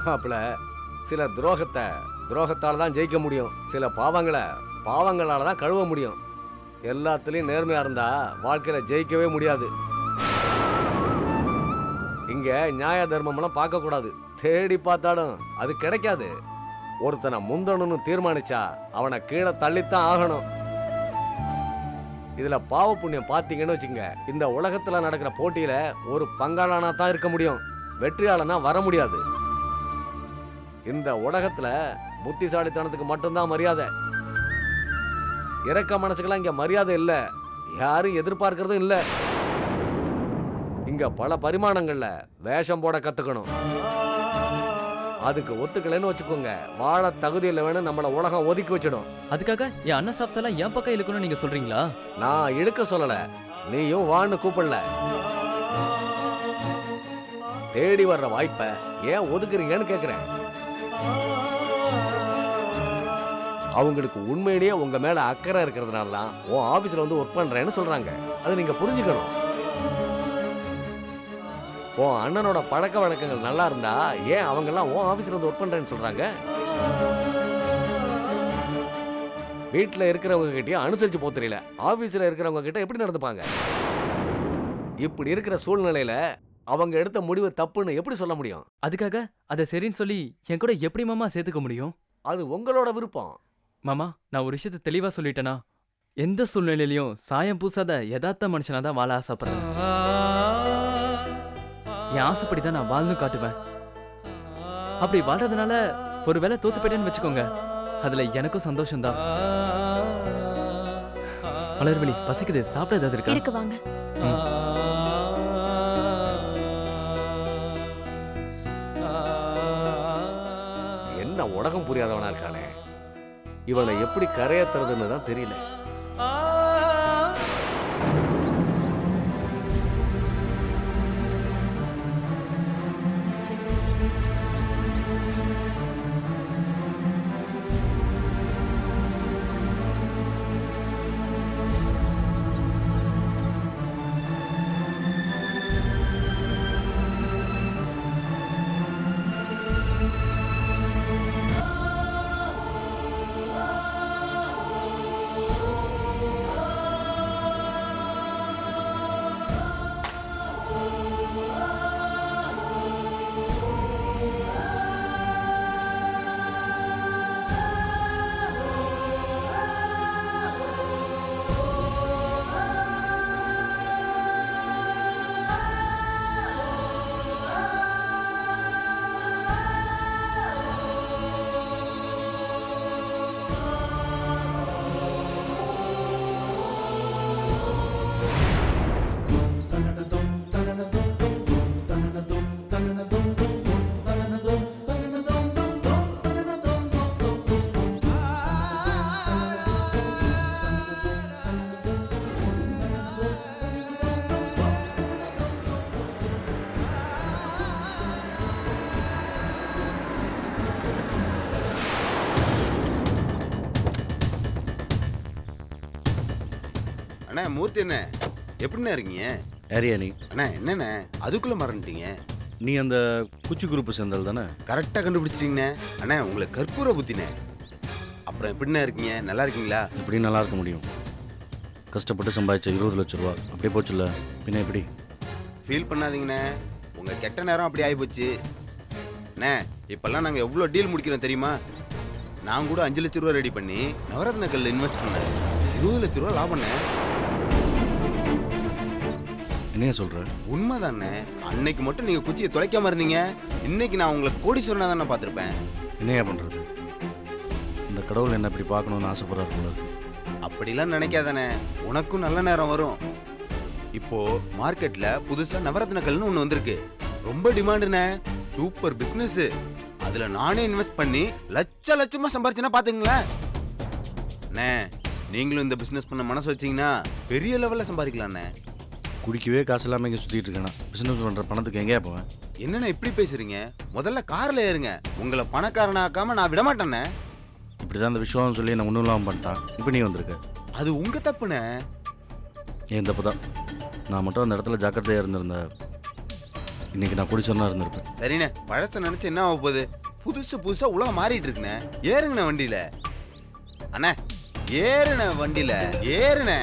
மாப்பிள, சில துரோகத்தால தான் ஜெயிக்க முடியும், சில பாவங்களால தான் கழுவ முடியும். எல்லாத்துலயும் நேர்மையா இருந்தா வாழ்க்கையில ஜெயிக்கவே முடியாது. இங்க நியாய தர்மம்லாம் பார்க்க கூடாது. தேடி பார்த்தாலும் அது கிடைக்காது. ஒருத்தனை முந்தணும்னு தீர்மானிச்சா அவனை கீழே தள்ளித்தான் ஆகணும். இதுல பாவ புண்ணியம் பார்த்தீங்கன்னு வச்சுங்க, இந்த உலகத்துல நடக்கிற போட்டியில ஒரு பங்காளனா தான் இருக்க முடியும், வெற்றியாளனா வர முடியாது. இந்த உலகத்துல புத்திசாலித்தனத்துக்கு மட்டும்தான் மரியாதை. இறக்க மனசுக்கெல்லாம் இங்க மரியாதை இல்ல, யாரும் எதிர்பார்க்கறதும் இல்ல. இங்க பல பரிமாணங்கள்ல வேஷம் போட கத்துக்கணும். அதுக்கு ஒத்துக்கலைன்னு வச்சுக்கோங்க, வாழ தகுதி இல்லை வேணும் நம்மள உலகம் ஒதுக்கி வச்சிடும். அதுக்காக என் அண்ணன் ஸ்டாஃப்ஸ் எல்லாம் என் பக்கம் இழுக்கணும்னு நீங்க சொல்றீங்களா? நான் இழுக்க சொல்லல, நீயும் வான்னு கூப்பிடல. தேடி வர்ற வாய்ப்பை ஏன் ஒதுக்குறீங்கன்னு கேக்குறேன். அவங்களுக்கு உண்மையிலேயே உங்க மேல அக்கறை இருக்கிறதுனால தான் உன் ஆபீஸ்ல வந்து ஒர்க் பண்றேன்னு சொல்றாங்க. அதை நீங்க புரிஞ்சுக்கணும். உன் அண்ணனோட பழக்க வழக்கங்கள் நல்லா இருந்தா ஏன் அவங்க எல்லாம் உன் ஆபீஸ்ல வந்து ஒர்க் பண்றேன்னு சொல்றாங்க? வீட்டுல இருக்கிறவங்க கிட்டயும் அனுசரிச்சு போக தெரியல, ஆபீஸ்ல இருக்கிறவங்க கிட்ட எப்படி நடந்துப்பாங்க? இப்படி இருக்கிற சூழ்நிலையில அவங்க எடுத்த முடிவு தப்புன்னு எப்படி சொல்ல முடியும்? அதுக்காக அதை சரின்னு சொல்லி என் கூட எப்படி மாமா சேர்த்துக்க முடியும்? அது உங்களோட விருப்பம். மாமா, நான் ஒரு விஷயத்தை தெளிவா சொல்லிட்டேனா, எந்த சூழ்நிலையிலையும் சாயம் பூசாத யதார்த்த மனுஷனா தான் வாழ ஆசைப்படுறேன். என் ஆசைப்படிதான் நான் வாழ்ந்து காட்டுவேன். அப்படி வாழ்றதுனால ஒருவேளை தோத்து போயிட்டேன்னு வச்சுக்கோங்க, அதுல எனக்கும் சந்தோஷம்தான். மலர்விழி, பசிக்குது, சாப்பிட ஏதாவது இருக்கா? இருக்கு, வாங்க. என்ன உலகம் புரியாதவனா இருக்கானே, இவனை எப்படி கரையேத்துறதுன்னு தான் தெரியல. அண்ணா மூர்த்தி அண்ணே, எப்படிண்ணே இருக்கீங்க? ஏரியா நீ அண்ணா என்னண்ணே அதுக்குள்ளே மறந்துட்டீங்க? நீ அந்த குச்சி குரூப் சேர்ந்தல் தானே? கரெக்டாக கண்டுபிடிச்சிட்டீங்கண்ணே. அண்ணா உங்களை கற்பூர புத்தினே. அப்புறம் எப்படிண்ணே இருக்கீங்க? நல்லா இருக்கீங்களா? எப்படி நல்லா இருக்க முடியும்? கஷ்டப்பட்டு சம்பாதிச்ச 20 லட்ச ரூபா அப்படியே போச்சுல்ல, பின்ன எப்படி? ஃபீல் பண்ணாதீங்கண்ணே, உங்கள் கெட்ட நேரம் அப்படி ஆகிப்போச்சு. அண்ணே இப்போல்லாம் நாங்கள் எவ்வளோ டீல் முடிக்கிறோம் தெரியுமா? நான் கூட 5 லட்ச ரூபா ரெடி பண்ணி நவரத்ன கல்லில் இன்வெஸ்ட் பண்ணேன். 20 லட்ச ரூபா லாபண்ணே. என்னைய சொல்ற? உண்மைதானே. அன்னைக்கு மட்டும் நீங்க குச்சியை தொலைக்காம இருந்தீங்க, இன்னைக்கு நான் உங்களை கோடீஸ்வரனா தானே பார்த்துருப்பேன். என்னையா பண்றது? இந்த கடவுள் என்ன இப்படி பார்க்கணும்னு ஆசைப்படுறாரு போல. அப்படிலாம் நினைக்காதானே, உனக்கும் நல்ல நேரம் வரும். இப்போ மார்க்கெட்ல புதுசா நவரத்ன கல்னு ஒண்ணு வந்திருக்கு, ரொம்ப டிமாண்டுண்ணே. Super business. அதுல நானே இன்வெஸ்ட் பண்ணி லட்சமா சம்பாரிச்சேன்னா பாத்துங்களேன். அண்ணே நீங்களும் இந்த பிசினஸ் பண்ண மனசு வச்சீங்கன்னா பெரிய லெவல்ல சம்பாதிக்கலாம்ண்ணே. குடிக்கவே காசு இல்லாமல் இங்கே சுற்றிட்டு இருக்கேன். பிஸ்னஸ் பண்ணுற பணத்துக்கு எங்கேயா போவேன்? என்னண்ணே இப்படி பேசுறீங்க? முதல்ல காரில் ஏறுங்க, உங்களை பணக்காரனாக்காம நான் விட மாட்டேண்ணே. இப்படி தான் அந்த விஷயம் சொல்லி நான் ஒன்றும் இல்லாமல் பண்ணிட்டான். இப்போ நீ வந்திருக்க, அது உங்க தப்புண்ணே. ஏன் தப்பு தான். நான் மட்டும் அந்த இடத்துல ஜாக்கிரதையாக இருந்திருந்தேன், இன்னைக்கு நான் குடிச்சோன்னா இருந்திருப்பேன். சரிண்ணே, பழச நினைச்சு என்ன ஆக போகுது? புதுசு புதுசா உலகம் மாறிட்டு இருக்குண்ணே. ஏறுங்கண்ணே வண்டியில. அண்ணே ஏறுண்ணே வண்டியில, ஏறுண்ணே.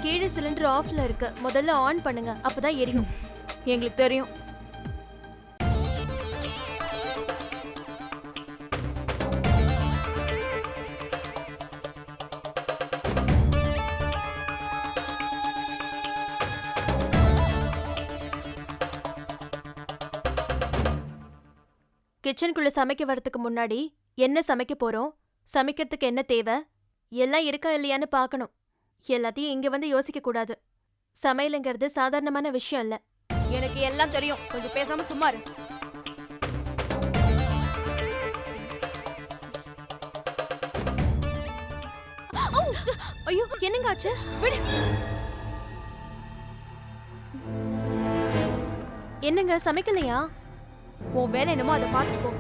கீழே சிலிண்டர் ஆஃப்ல இருக்கு. முதல்ல ஆன் பண்ணுங்க, அப்பதான் எரியும். எங்களுக்கு தெரியும். கிச்சனுக்குள்ள சமைக்க வரதுக்கு முன்னாடி என்ன சமைக்க போறோம், சமைக்கிறதுக்கு என்ன தேவை, எல்லாம் இருக்கா இல்லையான்னு பார்க்கணும். எல்லாத்தையும் இங்க வந்து யோசிக்க கூடாது. சமையலுங்கிறது சாதாரணமான விஷயம் இல்ல. எனக்கு எல்லாம் தெரியும். கொஞ்சம் பேசாம சும்மா இரு. ஐயோ, என்னங்க ஆச்சு? விடு. என்னங்க சமைக்கலையா? உன் வேலை என்னமோ அதை பார்த்துட்டு போ.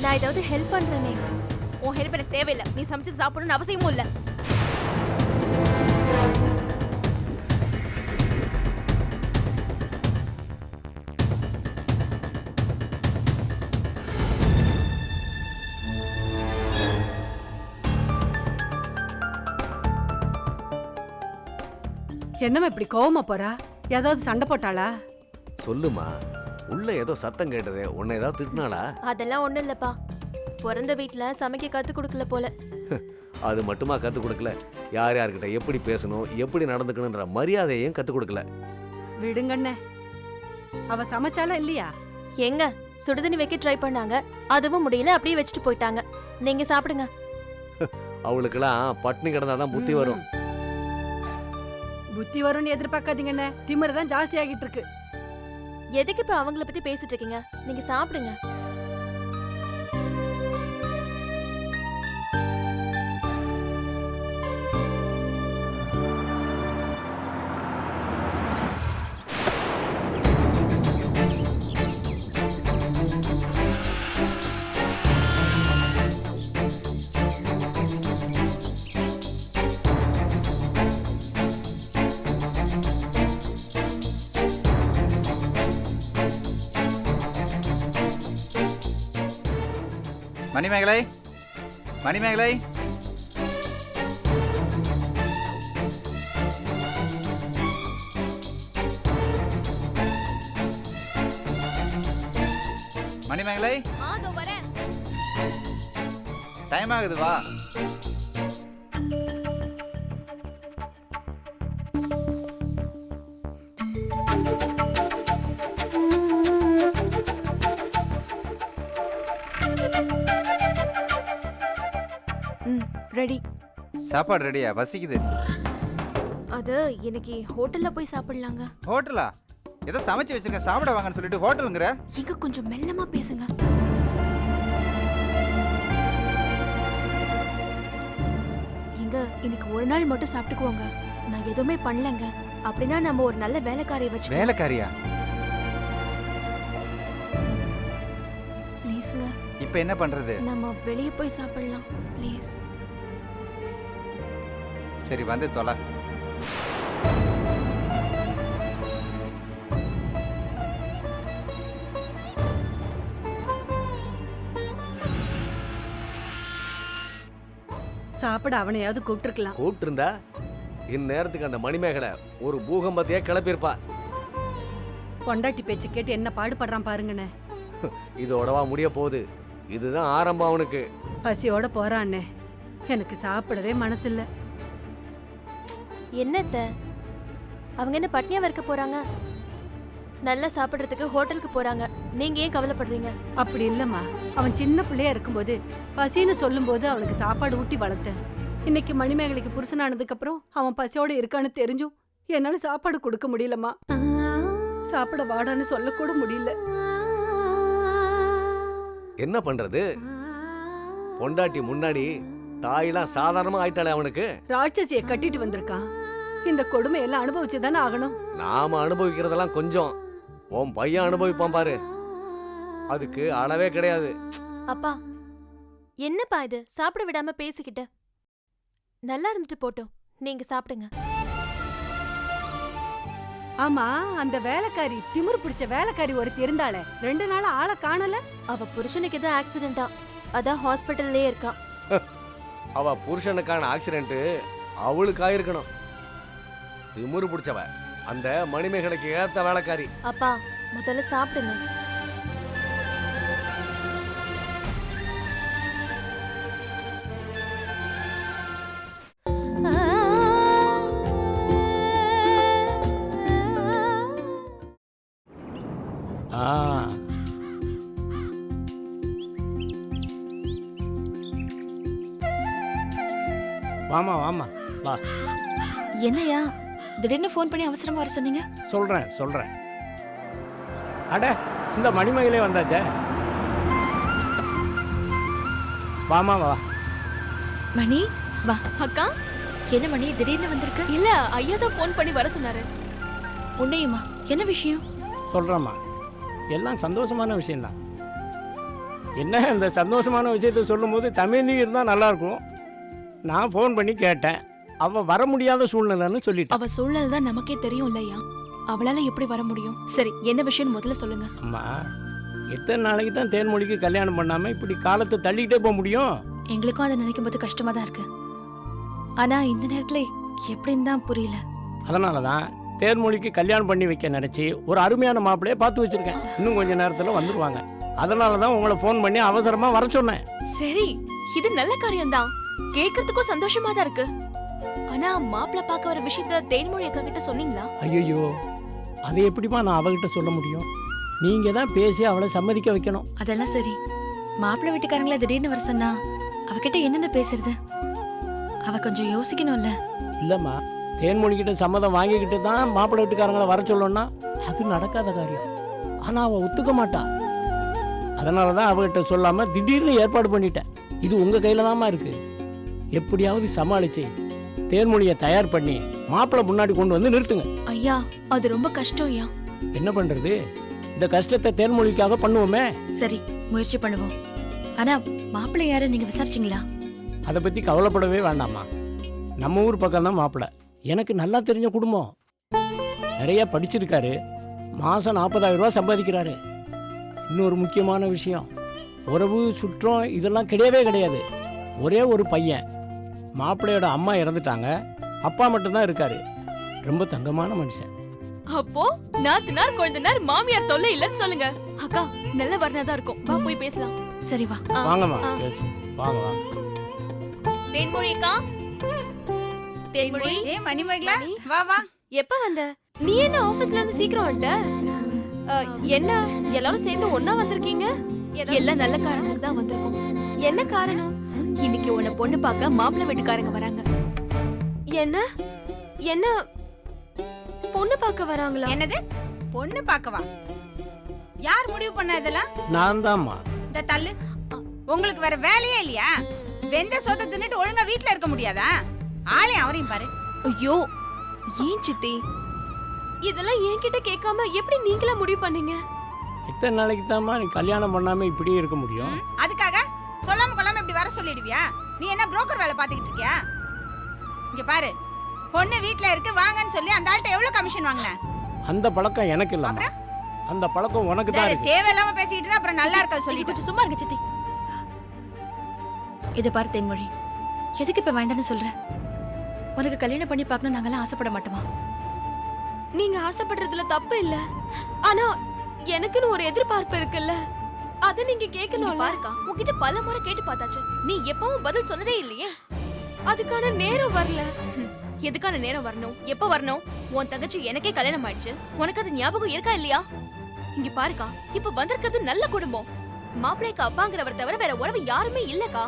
நான் ஏதாவது ஹெல்ப் பண்றேனே. உன் ஹெல்ப் எனக்கு தேவையில்லை. நீ சமைச்சு சாப்பிடணும்னு அவசியமும் இல்லை. என்னம்மா இப்படி கோவமா போறா? ஏதாவது சண்டை போட்டாளா? சொல்லுமா, உள்ள ஏதோ சத்தம் கேட்டதே, உன்னை ஏதாவது திட்டினாளா? அதெல்லாம் ஒண்ணும் இல்லப்பா. பிறந்த வீட்ல சமைக்க கத்து கொடுக்கல போல. அது மட்டுமா கத்து கொடுக்கல, யார் யார்கிட்ட எப்படி பேசணும், எப்படி நடந்துக்கணுன்ற மரியாதையையும் கத்து கொடுக்கல. விடுங்கண்ணே, அவ சமைச்சாலா இல்லையா? எங்க சுடுதண்ணி வைக்க ட்ரை பண்ணாங்க, அதுவும் முடியல, அப்படியே வச்சுட்டு போயிட்டாங்க. நீங்க சாப்பிடுங்க. அவளுக்கெல்லாம் பட்னி கிடந்தாதான் புத்தி வரும். புத்தி வரும்னு எதிர்பார்க்காதீங்கண்ணே, திமிரு தான் ஜாஸ்தி ஆகிட்டு இருக்கு. எதுக்கு இப்ப அவங்கள பத்தி பேசிட்டு இருக்கீங்க? நீங்க சாப்பிடுங்க. மணிமேகலை, மணிமேகலை, மணிமேகலை, அதோ வரேன். டைம் ஆகுது, வா. ரெடி. சாப்பாடு ரெடியா? பசிக்குது. அது இன்னைக்கு ஹோட்டல்ல போய் சாப்பிடலாங்க. ஹோட்டலா? ஏதோ சமைச்சு வச்சிருக்க, சாப்பிட வாங்கன்னு சொல்லிட்டு ஹோட்டலுங்கிற? எங்க கொஞ்சம் மெல்லமா பேசுங்க. எங்க இன்னைக்கு ஒரு நாள் மட்டும் சாப்பிட்டுக்குவோங்க. நான் எதுவுமே பண்ணலங்க. அப்படின்னா நம்ம ஒரு நல்ல வேலைக்காரியை வச்சு. வேலைக்காரியா? ப்ளீஸ்ங்க. இப்போ என்ன பண்றது? நம்ம வெளியே போய் சாப்பிடலாம் ப்ளீஸ். சரி, வந்து தொலை. சாப்பிட அவனையாவது கூப்பிட்டுருக்கலாம். கூப்பிட்டு இருந்தா இந்நேரத்துக்கு அந்த மணிமேகலை ஒரு பூகம்பத்தையே கிளப்பியிருப்பா. பொண்டாட்டி பேச்சு கேட்டு என்ன பாடுபடுறான் பாருங்கண்ணே. இதோடவா முடிய போகுது? இதுதான் ஆரம்பம் அவனுக்கு. பசியோட போறான்னே. எனக்கு சாப்பிடவே மனசில்ல. என்னத்த அவங்க என்ன பட்னியா இருக்க போறாங்க? நல்லா சாப்பிடுறதுக்கு ஹோட்டலுக்கு போறாங்க. நீங்க ஏன் கவலைப்படுறீங்க? அப்படி இல்லம்மா, அவன் சின்ன பிள்ளையா இருக்கும்போது பசின்னு சொல்லும்போது அவனுக்கு சாப்பாடு ஊட்டி வளர்த்தேன். இன்னைக்கு மணிமேகலைக்கு புருஷனானதுக்கு அப்புறம் அவன் பசியோட இருக்கான்னு தெரிஞ்சும் என்னால சாப்பாடு கொடுக்க முடியலம்மா. சாப்பிட வாடான்னு சொல்லக்கூட முடியல. என்ன பண்றது? பொண்டாட்டி முன்னாடி தாயெல்லாம் சாதாரணமா ஆயிட்டாளே அவனுக்கு. ராட்சசியை கட்டிட்டு வந்திருக்கான். இந்த கொடுமையெல்லாம் அனுபவிச்சுதானே ஆகணும். நாம அனுபவிக்கிறதெல்லாம் கொஞ்சம், உன் பையன் அனுபவிப்பான் பாரு, அதுக்கு அளவே கிடையாது. அப்பா என்னப்பா இது? சாப்பிட விடாம பேசிக்கிட்டு. நல்லா இருந்துட்டு போட்டோம், நீங்க சாப்பிடுங்க. ஆமா, அந்த வேலைக்காரி, திமிரு பிடிச்ச வேலைக்காரி ஒருத்தி இருந்தாளே, 2 நாளா ஆளை காணல. அவ புருஷனுக்கு ஏதோ ஆக்சிடென்டா, அதான் ஹாஸ்பிட்டல்லே இருக்கா. அவ புருஷனுக்கான ஆக்சிடென்ட் அவளுக்கு ஆயிருக்கணும். திமிரு பிடிச்சவ அந்த மணிமேகலைக்கு ஏத்த வேலைக்காரி. அப்பா முதல்ல சாப்பிடுங்க. வாமா வாமா வா. என்னையா திடீர்னு ஃபோன் பண்ணி அவசரமா வர சொன்னீங்க? சொல்கிறேன். அட, இந்த மணிமகளே வந்தாச்சே. வாமா வா. மணி வா. அக்கா என்ன மணி திடீர்னு வந்திருக்க? இல்ல ஐயா தான் ஃபோன் பண்ணி வர சொன்னாரு. உன்னையுமா? என்ன விஷயம்? சொல்கிறேம்மா, எல்லாம் சந்தோஷமான விஷயந்தான். என்ன இந்த சந்தோஷமான விஷயத்த சொல்லும்போது தமிழ் இருந்தால் நல்லாயிருக்கும். நான் ஃபோன் பண்ணி கேட்டேன், அவள் வர முடியாத சூழ்நிலைன்னு சொல்லிட்டு. அவ சூழ்நிலை தான் நமக்கே தெரியும் இல்லையா? அவளால எப்படி வர முடியும்? சரி, என்ன விஷயம் முதல்ல சொல்லுங்க. அம்மா, எத்தனை நாளைக்கு தான் தேன்மொழிக்கு கல்யாணம் பண்ணாமல் இப்படி காலத்தை தள்ளிக்கிட்டே போக முடியும்? எங்களுக்கும் அதை நினைக்கும் போது கஷ்டமா தான் இருக்கு. ஆனா இந்த நேரத்துல எப்படின்னு தான் புரியல. அதனால தான் தேன்மொழிக்கு கல்யாணம் பண்ணி வைக்க நினச்சி ஒரு அருமையான மாப்பிள்ளையை பார்த்து வச்சுருக்கேன். இன்னும் கொஞ்ச நேரத்தில் வந்துடுவாங்க. அதனால தான் உங்களை ஃபோன் பண்ணி அவசரமாக வர சொன்னேன். சரி, இது நல்ல காரியம்தான். கேட்கறதுக்கும் சந்தோஷமா தான் இருக்கு. ஆனா மாப்பிள்ளை பார்க்க வர விஷயத்த தேன்மொழி அக்கா கிட்ட சொன்னீங்களா? ஐயோ, அதை எப்படிமா நான் அவகிட்ட சொல்ல முடியும்? நீங்கள் தான் பேசி அவளை சம்மதிக்க வைக்கணும். அதெல்லாம் சரி, மாப்பிள்ளை வீட்டுக்காரங்கள திடீர்னு வர சொன்னா அவகிட்ட என்னென்ன பேசுறது? அவ கொஞ்சம் யோசிக்கணும்ல. இல்லைம்மா, தேன்மொழிக்கிட்ட சம்மதம் வாங்கிக்கிட்டு தான் மாப்பிள்ளை வீட்டுக்காரங்களை வர சொல்லணும்னா அது நடக்காத காரியம். ஆனால் அவள் ஒத்துக்க மாட்டா. அதனால தான் அவகிட்ட சொல்லாமல் திடீர்னு ஏற்பாடு பண்ணிட்டேன். இது உங்கள் கையில் தாம்மா இருக்குது. எப்படியாவது சமாளித்து தேன்மொழியை தயார் பண்ணி மாப்பிள்ளை முன்னாடி கொண்டு வந்து நிறுத்துங்க. ஐயா, அது ரொம்ப கஷ்டம் ஐயா. என்ன பண்ணுறது? இந்த கஷ்டத்தை தேன்மொழிக்காக பண்ணுவோமே. சரி, முயற்சி பண்ணுவோம். ஆனா மாப்பிள்ளை யாரு நீங்க விசாரிச்சிங்களா? அதை பற்றி கவலைப்படவே வேண்டாம்மா. நம்ம ஊர் பக்கம் தான் மாப்பிள்ளை. எனக்கு நல்லா தெரிஞ்ச குடும்பம். நிறைய படிச்சிருக்காரு. மாதம் 40,000 ரூபா சம்பாதிக்கிறாரு. இன்னொரு முக்கியமான விஷயம், உறவு சுற்றம் இதெல்லாம் கிடையவே கிடையாது. ஒரே ஒரு பையன். மாப்பிள்ளையோட அம்மா இறந்துட்டாங்க, அப்பா மட்டும்தான் இருக்காரு. ரொம்ப தங்கமான மனுஷன். அப்போ நாத்தனார் கொழுந்தனார் மாமியார் தொல்லை இல்லன்னு சொல்லுங்க. அக்கா நல்ல வர்ணதா இருக்கும். வா போய் பேசலாம். சரி வா. வாங்கம்மா பேசு. வாங்க வாங்க. தேன்மொழி அக்கா. தேன்மொழி. மணிமகளா வா வா. எப்ப வந்த? நீ என்ன ஆபீஸ்ல இருந்து சீக்கிரம் வந்துட்ட? என்ன எல்லாரும் சேர்ந்து ஒண்ணா வந்திருக்கீங்க? எல்லாம் நல்ல காரணத்துக்கு தான் வந்திருக்கோம். என்ன காரணம்? இன்னைக்கு உன்னை பொண்ணு பார்க்க மாப்பிள்ளை வீட்டுக்காரங்க வராங்க. என்ன என்ன பொண்ணு பார்க்க வராங்களா? என்னது பொண்ணு பார்க்கவா? யார் முடிவு பண்ண இதெல்லாம்? நான் தான்மா. இந்த தள்ளு. உங்களுக்கு வேற வேலையே இல்லையா? வெந்த சொத்தை தின்னுட்டு ஒழுங்கா வீட்டுல இருக்க முடியாதா? ஆளே அவரையும் பாரு. ஐயோ, ஏன் சித்தி இதெல்லாம் என்கிட்ட கேட்காம எப்படி நீங்களா முடிவு பண்ணீங்க? எத்தனை நாளைக்கு தான்மா நீ கல்யாணம் பண்ணாமல் இப்படியே இருக்க முடியும்? அதுக்காக சொல்லாம கொள்ளாம இப்படி வர சொல்லிடுவியா? நீ என்ன புரோக்கர் வேலை பார்த்துக்கிட்டு இருக்கியா? இங்க பாரு, பொண்ணு வீட்டுல இருக்கு வாங்கன்னு சொல்லி அந்த ஆள்கிட்ட எவ்வளவு கமிஷன் வாங்கின? அந்த பழக்கம் எனக்கு இல்ல. அந்த பழக்கம் உனக்கு தான் இருக்கு. தேவையில்லாம பேசிக்கிட்டு தான் அப்புறம் நல்லா இருக்காது சொல்லிட்டு. கொஞ்சம் சும்மா இருங்க சித்தி. இதை பாரு தேன்மொழி, எதுக்கு இப்ப வேண்டான்னு சொல்ற? உனக்கு கல்யாணம் பண்ணி பார்க்கணும் நாங்கெல்லாம் ஆசைப்பட மாட்டோமா? நீங்க ஆசைப்படுறதுல தப்பு இல்ல. ஆனா எனக்குன்னு ஒரு எதிர்பார்ப்பு இருக்குல்ல, அத நீங்க கேட்கணும். பாருக்கா, உன்கிட்ட பல முறை கேட்டு பார்த்தாச்சு, நீ எப்பவும் பதில் சொன்னதே இல்லையே. அதுக்கான நேரம் வரல. எதுக்கான நேரம் வரணும், எப்ப வரணும்? உன் தங்கச்சி எனக்கே கல்யாணம் ஆயிடுச்சு, உனக்கு அது ஞாபகம் இருக்கா இல்லையா? இங்க பாருக்கா, இப்ப வந்திருக்கிறது நல்ல குடும்பம். மாப்பிள்ளைக்கு அப்பாங்கிறவர் தவிர வேற உறவு யாருமே இல்லக்கா.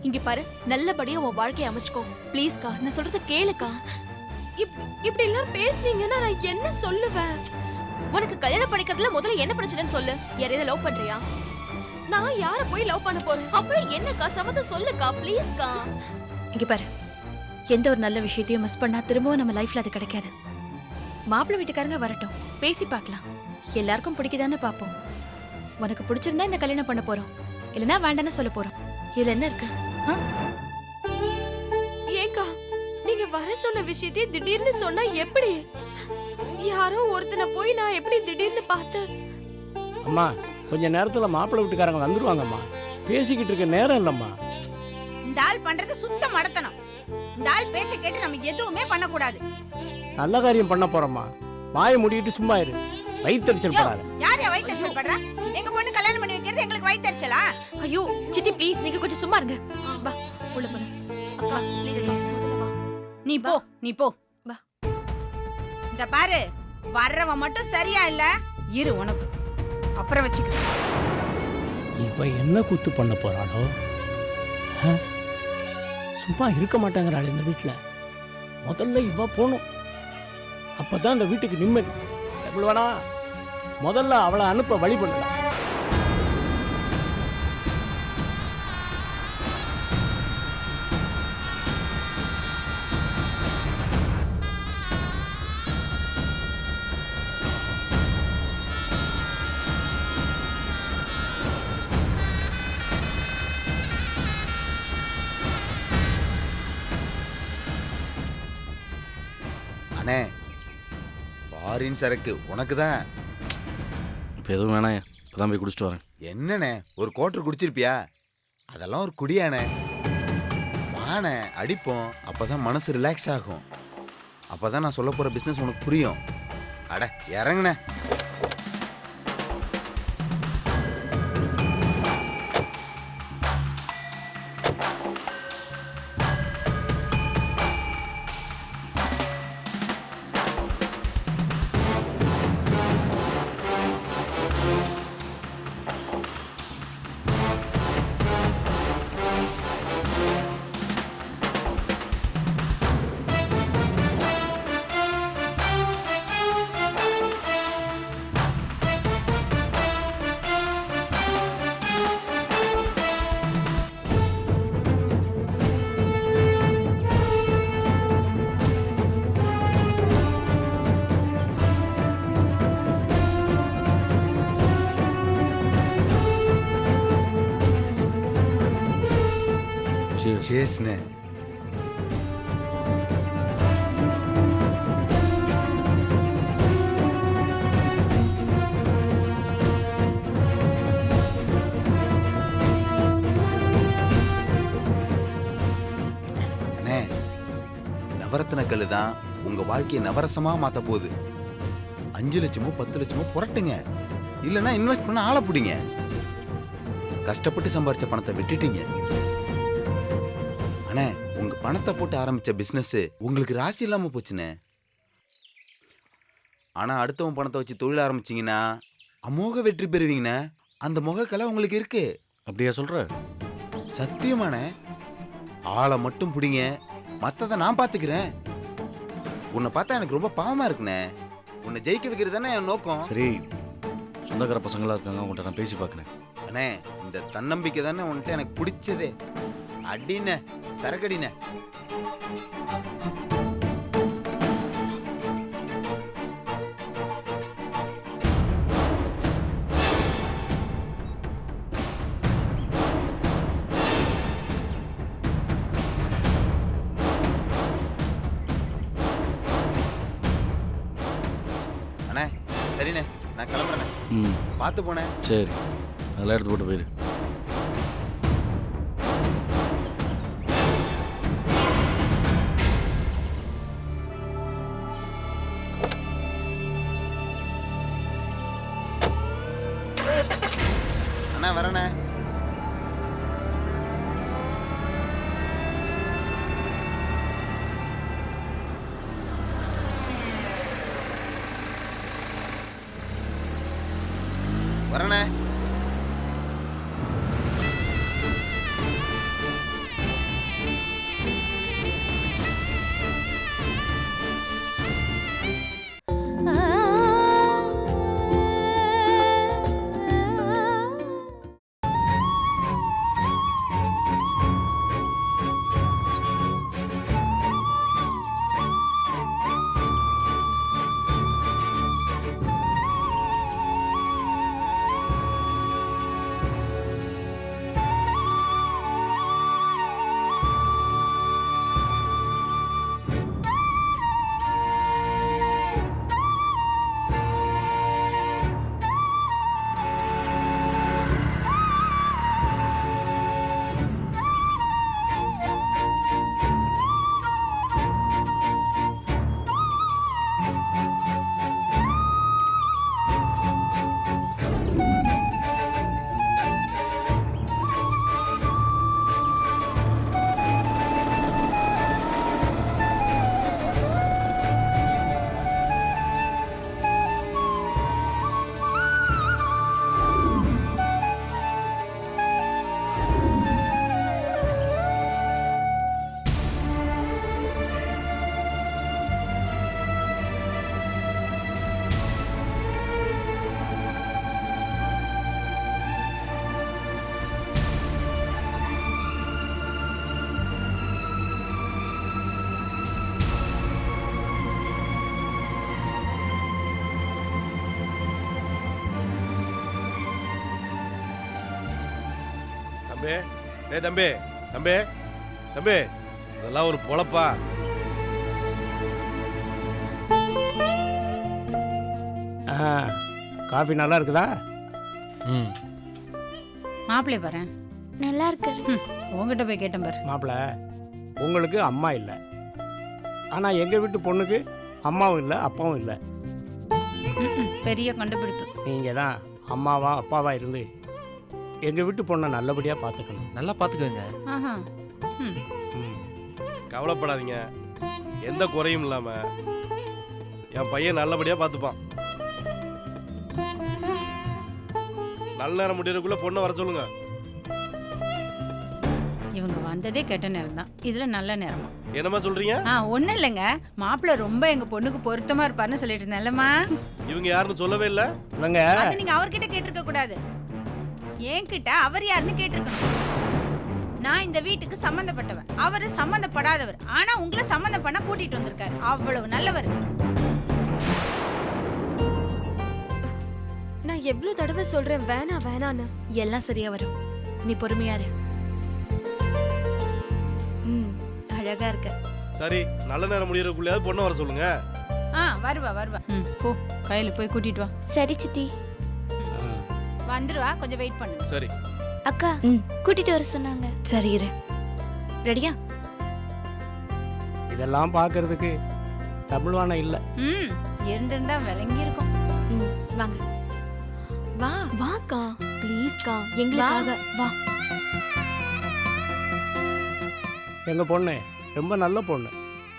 இங்க பாரு, நல்லபடியா உன் வாழ்க்கையை அமைச்சுக்கோ ப்ளீஸ்க்கா. நான் சொல்றத கேளுக்கா. இப்படி எல்லாம் பேசுனீங்கன்னா நான் என்ன சொல்லுவேன்? உனக்கு கல்யாணம் பண்ணிக்கிறதுல முதல்ல என்ன பிரச்சனைன்னு சொல்லு. யாரையாவது லவ் பண்றியா? நான் யார போய் லவ் பண்ண போறேன்? அப்புறம் என்னக்கா, சம்மதம் சொல்லுக்கா ப்ளீஸ்க்கா. இங்க பாரு, எந்த ஒரு நல்ல விஷயத்தையும் மிஸ் பண்ணா திரும்பவும் நம்ம லைஃப்ல அது கிடைக்காது. மாப்பிள்ளை வீட்டுக்காரங்க வரட்டும், பேசி பார்க்கலாம். எல்லாருக்கும் பிடிக்குதான்னு பாப்போம். உனக்கு பிடிச்சிருந்தா இந்த கல்யாணம் பண்ண போறோம், இல்லனா வேண்டான்னு சொல்ல போறோம். இதுல என்ன இருக்கு? ஏக்கா, நீங்க வர சொன்ன விஷயத்தை திடீர்னு சொன்னா எப்படி? யாரோ ஒருத்தனை போய் நான் எப்படி திடீர்னு பார்த்தேன்? அம்மா கொஞ்ச நேரத்தில் மாப்பிள்ளை வீட்டுக்காரங்க வந்துடுவாங்கம்மா. பேசிக்கிட்டு இருக்க நேரம் இல்லைம்மா. இந்த ஆள் பண்றது சுத்த மடத்தனம். இந்த ஆள் பேச்ச கேட்டு நம்ம எதுவுமே பண்ணக்கூடாது. நல்ல காரியம் பண்ண போறோம்மா. வாயை மூடிட்டு சும்மா இரு. வயிற்றுச்சல் படாத. யார் வயிற்றுச்சல் பண்றா? எங்க பொண்ணு கல்யாணம் பண்ணி வைக்கிறது எங்களுக்கு வயிற்றுச்சலா? ஐயோ சித்தி ப்ளீஸ், நீங்க கொஞ்சம் சும்மா இருங்க. வா உள்ள போல. அப்பா ப்ளீஸ் வா. நீ போ, நீ போ. வா. இந்த பாரு, வர்றவன் மட்டும் சரியா இல்ல, இரு உனக்கு அப்புறம் வச்சுக்க. இவ என்ன கூத்து பண்ண போறாளோ? சும்மா இருக்க மாட்டாங்கிறாள் இந்த வீட்டில். முதல்ல இவ போகணும், அப்பதான் இந்த வீட்டுக்கு நிம்மதி. எவ்வளோனா முதல்ல அவளை அனுப்ப வழி பண்ணலாம். அண்ணே, ஃபாரின் சரக்கு உனக்கு தான். இப்போ எதுவும் வேணாம், இப்போ தான் போய் குடிச்சிட்டு வரேன். என்னண்ணே, ஒரு குவார்டர் குடிச்சிருப்பியா? அதெல்லாம் ஒரு குடியாண்ணே. வாண்ணே அடிப்போம், அப்பதான் மனசு ரிலாக்ஸ் ஆகும். அப்பதான் நான் சொல்ல போற பிசினஸ் உனக்கு புரியும். அட இறங்குண்ணே. Cheers. அண்ணே, நவரத்ன கல்லு தான் உங்க வாழ்க்கையை நவரசமா மாத்த போகுது. 5 லட்சமோ 10 லட்சமோ புரட்டுங்க, இல்லைன்னா இன்வெஸ்ட் பண்ண ஆளை பிடிங்க. கஷ்டப்பட்டு சம்பாரிச்ச பணத்தை விட்டுட்டீங்க. அண்ணே, உங்க பணத்தை போட்டு ஆரம்பிச்ச பிசினஸ் உங்களுக்கு ராசி இல்லாம போச்சுண்ணே. ஆனா அடுத்தவன் பணத்தை வச்சு தொழில் ஆரம்பிச்சீங்கன்னா அமோக வெற்றி பெறுவீங்கண்ணே. அந்த முகக்கலை உங்களுக்கு இருக்கு. அப்படியா சொல்ற? சத்தியமாண்ணே. ஆளை மட்டும் பிடிங்க, மற்றதை நான் பார்த்துக்கிறேன். உன்னை பார்த்தா எனக்கு ரொம்ப பாவமா இருக்குண்ணே. உன்னை ஜெயிக்க வைக்கிறது தானே என் நோக்கம். சரி, சொந்தக்கார பசங்களா இருக்காங்க, உங்கள்கிட்ட நான் பேசி பார்க்குறேன். அண்ணே, இந்த தன்னம்பிக்கை தானே உன்கிட்ட எனக்கு பிடிச்சதே. அடிண்ணே, சரக்கடிண்ணே. அண்ணே, சரிண்ணே, நான் கிளம்புறேண்ணே. பார்த்து போனேன். சரி, அதெல்லாம் எடுத்து போட்டு போயிரு. வரேண்ணே வரேண்ணே. வரேண்ணே. தம்பி, டேய் தம்பி, தம்பி, தம்பி, இதெல்லாம் ஒரு பொழப்பா? காஃபி நல்லா இருக்குதா? ம். மாப்பிள்ளை பாரு, நல்லா இருக்கு. உங்ககிட்ட போய் கேட்டேன் பாரு. மாப்பிள்ள, உங்களுக்கு அம்மா இல்லை, ஆனால் எங்கள் வீட்டு பொண்ணுக்கு அம்மாவும் இல்லை அப்பாவும் இல்லை. பெரிய கண்டுபிடிப்பு. நீங்கள் தான் அம்மாவா அப்பாவா இருந்து எங்கள் வீட்டு பொண்ணை நல்லபடியாக பார்த்துக்கணும். நல்லா பார்த்துக்கோங்க. ஆஹா. கவலைப்படாதீங்க, எந்த குறையும் இல்லாம என் பையன் நல்லபடியா பார்த்துப்பான். நல்ல நேரம் முடியறதுக்குள்ள பொண்ணை வர சொல்லுங்க. இவங்க வந்ததே கெட்ட நேரம் தான், இதுல நல்ல நேரமா? என்னமா சொல்றீங்க? ஒண்ணும் இல்லைங்க, மாப்பிள்ளை ரொம்ப எங்க பொண்ணுக்கு பொருத்தமா இருப்பாருன்னு சொல்லிட்டு இருந்தேன்லம்மா. இவங்க யாருன்னு சொல்லவே இல்லை. இல்லைங்க, அது நீங்க அவர்கிட்ட கேட்டிருக்க கூடாது, என்கிட்ட அவர் யாருன்னு கேட்டிருக்கணும். நான் இந்த வீட்டுக்கு சம்பந்தப்பட்டவன், அவரு சம்பந்தப்படாதவர். ஆனா உங்களை சம்பந்தம் பண்ண கூட்டிட்டு வந்திருக்காரு. அவ்வளவு நல்லவர். நான் எவ்வளவு தடவை சொல்றேன் வேணாம் வேணான்னு. எல்லாம் சரியா வரும், நீ பொறுமையா இரு. அழகா இருக்க. சரி, நல்ல நேரம் முடியறதுக்குள்ளயாவது பொண்ணை வர சொல்லுங்க. வருவா வருவா. போ, கையில போய் கூட்டிட்டு வா. சரி சித்தி. வந்துருவா, கொஞ்சம் வெயிட் பண்ணுங்க. சரி அக்கா, கூட்டிட்டு வர சொன்னாங்க. சரி இரு. ரெடியா? இதெல்லாம் பார்க்கறதுக்கு தமிழ்வானம் இல்லை. இருந்திருந்தா விளங்கி இருக்கும். வாங்க. வா வாக்கா, ப்ளீஸ்க்கா, எங்களுக்காக வா. எங்கள் பொண்ணு ரொம்ப நல்ல பொண்ணு,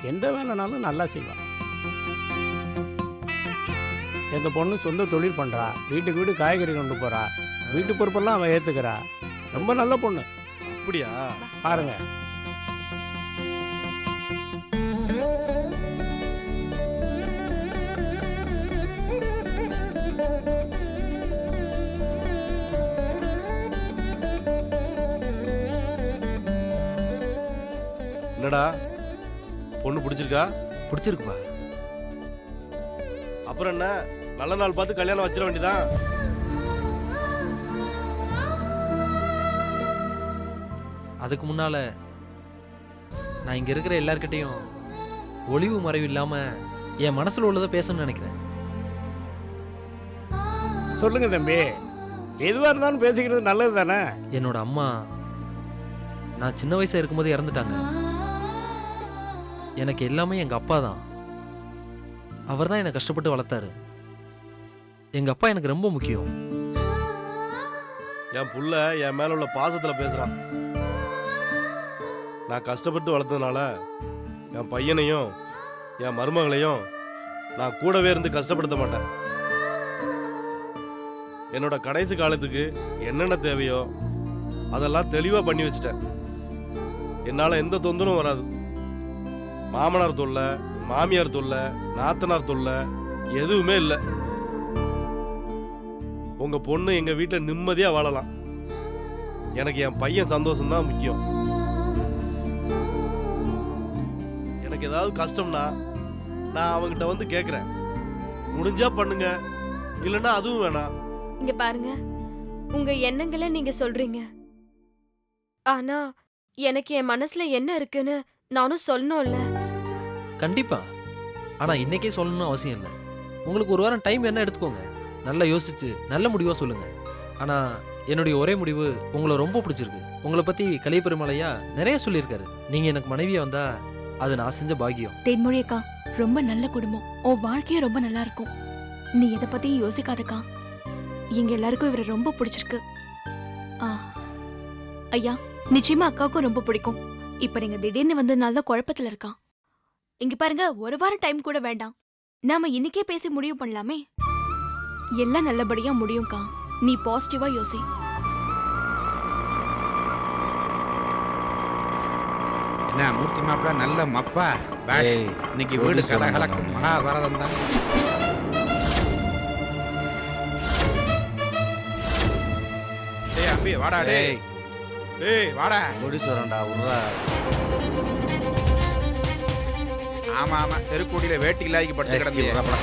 எந்த வேலைனாலும் நல்லா செய்வாள். எங்கள் பொண்ணு சொந்த தொழில் பண்ணுறா, வீட்டுக்கு வீடு காய்கறி கொண்டு போகிறா, வீட்டு பொறுப்பெல்லாம் அவள் ஏற்றுக்கிறா. ரொம்ப நல்ல பொண்ணு. அப்படியா? பாருங்க. என்னடா பொண்ணு பிடிச்சிருக்கா? பிடிச்சிருக்குப்பா. அப்புறம் என்ன, நல்ல நாள் பார்த்து கல்யாணம் வச்சிட வேண்டியதான். அதுக்கு முன்னால நான் இங்க இருக்கிற எல்லார்கிட்டையும் ஒளிவு மறைவு இல்லாம என் மனசுல உள்ளதை பேசணும்னு நினைக்கிறேன். சொல்லுங்க தம்பி, எதுவாக இருந்தாலும் பேசிக்கிறது நல்லது தானே. என்னோட அம்மா நான் சின்ன வயசா இருக்கும்போது இறந்துட்டாங்க. எனக்கு எல்லாமே எங்க அப்பா தான். அவர் தான் என்னை கஷ்டப்பட்டு வளர்த்தாரு. எங்க அப்பா எனக்கு ரொம்ப முக்கியம். என் புள்ள என் மேல உள்ள பாசத்துல பேசுறான். நான் கஷ்டப்பட்டு வளர்த்ததுனால என் பையனையும் என் மருமகளையும் நான் கூடவே இருந்து கஷ்டப்படுத்த மாட்டேன். என்னோட கடைசி காலத்துக்கு என்னென்ன தேவையோ அதெல்லாம் தெளிவா பண்ணி வச்சுட்டேன். என்னால எந்த தொந்தரவும் வராது. மாமனார் தொல்லை, மாமியார் தொல்லை, நாத்தனார் தொல்லை எதுவுமே இல்லை. உங்க பொண்ணு எங்க வீட்டில் நிம்மதியா வாழலாம். எனக்கு என் பையன் சந்தோஷம்தான் முக்கியம். எனக்கு ஏதாவது கஷ்டம்னா நான் அவங்கிட்ட வந்து கேட்குறேன். முடிஞ்சா பண்ணுங்க, இல்லைன்னா அதுவும் வேணாம். இங்க பாருங்க, உங்க எண்ணங்களை நீங்க சொல்றீங்க. ஆனா எனக்கு என் மனசுல என்ன இருக்குன்னு நானும் சொல்லணும்ல. கண்டிப்பா. ஆனா இன்னைக்கே சொல்லணும்னு அவசியம் இல்லை. உங்களுக்கு ஒரு வாரம் டைம் என்ன எடுத்துக்கோங்க. நல்லா யோசிச்சு நல்ல முடிவா சொல்லுங்க. ஆனா என்னுடைய ஒரே முடிவு, உங்களை ரொம்ப பிடிச்சிருக்கு. உங்களை பத்தி கலிய பெருமாளையா நிறைய சொல்லியிருக்காரு. நீங்க எனக்கு மனைவியா வந்தா அது நான் செஞ்ச பாக்கியம். தேன்மொழி அக்கா ரொம்ப நல்ல குடும்பம். உன் வாழ்க்கையும் ரொம்ப நல்லா இருக்கும். நீ எதை பத்தியும் யோசிக்காதக்கா. எங்க எல்லாருக்கும் இவரை ரொம்ப பிடிச்சிருக்கு. ஐயா, நிச்சயமா அக்காவுக்கும் ரொம்ப பிடிக்கும். இப்ப நீங்க திடீர்னு வந்ததுனால தான் குழப்பத்துல இருக்கான். இங்க பாருங்க, ஒரு வாரம் டைம் கூட வேண்டாம். நாம இன்னைக்கே பேசி முடிவு பண்ணலாமே. எல்லாம் நல்லபடியா முடியும்க்கா. நீ பாசிட்டிவா யோசி. என்ன மூர்த்தி மாப்பிள்ள நல்ல மப்பா. ஏய், இன்னைக்கு வீடு கலகலக்கும் மகாபாரதம் தான். டேய் அம்பி வாடா. டேய் டேய் வாடா. கோடீஸ்வரன்டா உர்றா. ஆமா ஆமா, தெருக்கூடியில வேட்டி இல்லாய்க்கு பட்டு கிடந்து. ஏய், சீ, உர்றா, போடா.